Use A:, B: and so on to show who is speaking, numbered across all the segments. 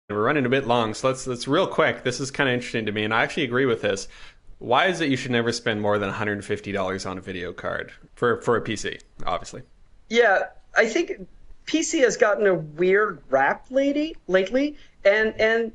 A: We're running a bit long, so let's real quick. This is kind of interesting to me, and I actually agree with this. Why is it you should never spend more than $150 on a video card for a PC, obviously?
B: Yeah, I think PC has gotten a weird rap lately, and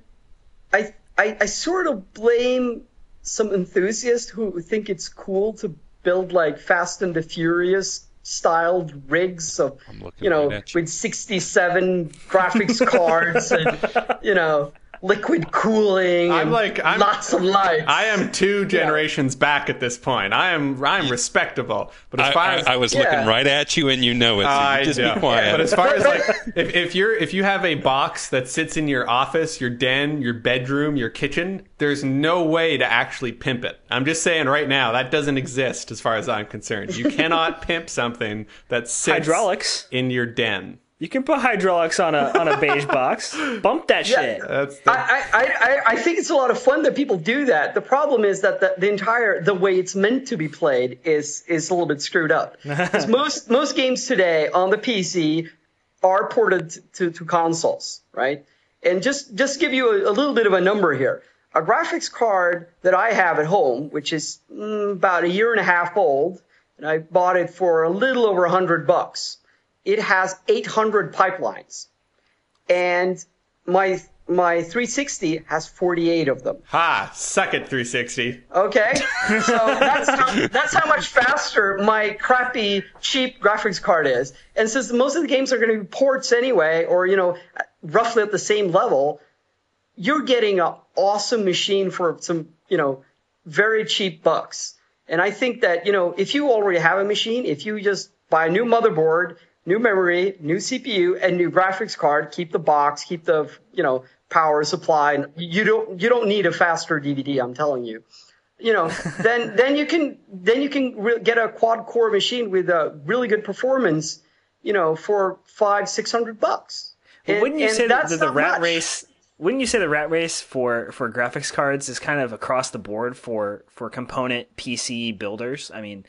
B: I sort of blame some enthusiasts who think it's cool to build like Fast and the Furious styled rigs of, with 67 graphics cards and, liquid cooling and lots of lights.
A: I am two generations back at this point. I'm respectable. But as far as
C: I was looking right at you, and you know it. So you just be quiet.
A: But as far as like, if you have a box that sits in your office, your den, your bedroom, your kitchen, there's no way to actually pimp it. I'm just saying right now that doesn't exist as far as I'm concerned. You cannot pimp something that sits
D: hydraulics
A: in your den.
D: You can put hydraulics on a beige box. Bump that shit.
B: I think it's a lot of fun that people do that. The problem is that the way it's meant to be played is a little bit screwed up. Because most games today on the PC are ported to consoles, right? And just give you a little bit of a number here. A graphics card that I have at home, which is about a year and a half old, and I bought it for a little over $100. It has 800 pipelines, and my 360 has 48 of them.
A: Ha! Suck it, 360.
B: Okay, so that's how much faster my crappy, cheap graphics card is. And since most of the games are going to be ports anyway, or roughly at the same level, you're getting an awesome machine for some very cheap bucks. And I think that if you already have a machine, if you just buy a new motherboard, new memory, new CPU, and new graphics card, keep the box, keep the power supply. You don't need a faster DVD. I'm telling you. Then you can get a quad core machine with a really good performance. For $500-600.
D: Wouldn't you say that the rat race? Wouldn't you say the rat race for graphics cards is kind of across the board for component PC builders? I mean.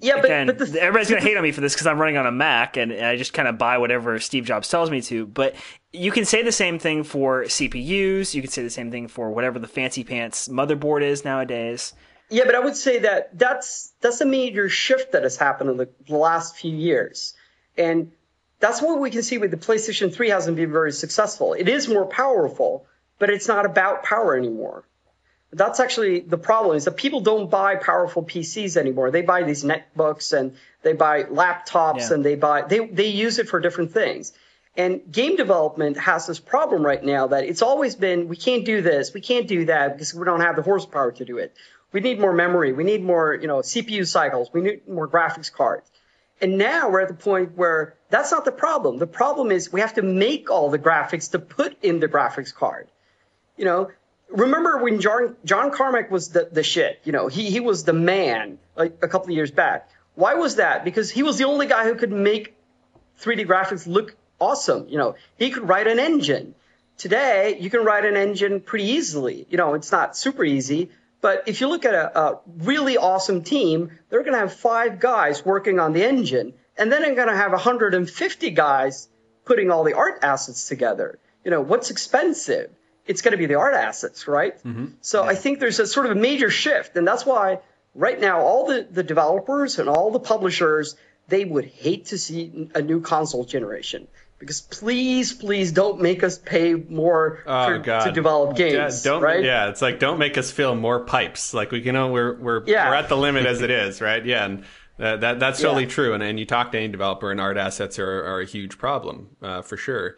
B: Yeah,
D: again, but everybody's going to hate on me for this because I'm running on a Mac and I just kind of buy whatever Steve Jobs tells me to. But you can say the same thing for CPUs. You can say the same thing for whatever the fancy pants motherboard is nowadays.
B: Yeah, but I would say that's a major shift that has happened in the last few years. And that's what we can see with the PlayStation 3 hasn't been very successful. It is more powerful, but it's not about power anymore. That's actually the problem, is that people don't buy powerful PCs anymore. They buy these netbooks and they buy laptops and they use it for different things. And game development has this problem right now that it's always been, we can't do this, we can't do that because we don't have the horsepower to do it. We need more memory. We need more, CPU cycles. We need more graphics cards. And now we're at the point where that's not the problem. The problem is we have to make all the graphics to put in the graphics card. Remember when John Carmack was the shit? He was the man like a couple of years back. Why was that? Because he was the only guy who could make 3D graphics look awesome. He could write an engine. Today, you can write an engine pretty easily. It's not super easy, but if you look at a really awesome team, they're going to have 5 guys working on the engine, and then they're going to have 150 guys putting all the art assets together. What's expensive? It's going to be the art assets, right? Mm-hmm. So I think there's a sort of a major shift, and that's why right now all the developers and all the publishers, they would hate to see a new console generation. Because please don't make us pay more to develop games, right?
A: Yeah, it's like don't make us fill more pipes. Like we're at the limit as it is, right? Yeah, and that's totally true. And you talk to any developer, and art assets are a huge problem for sure.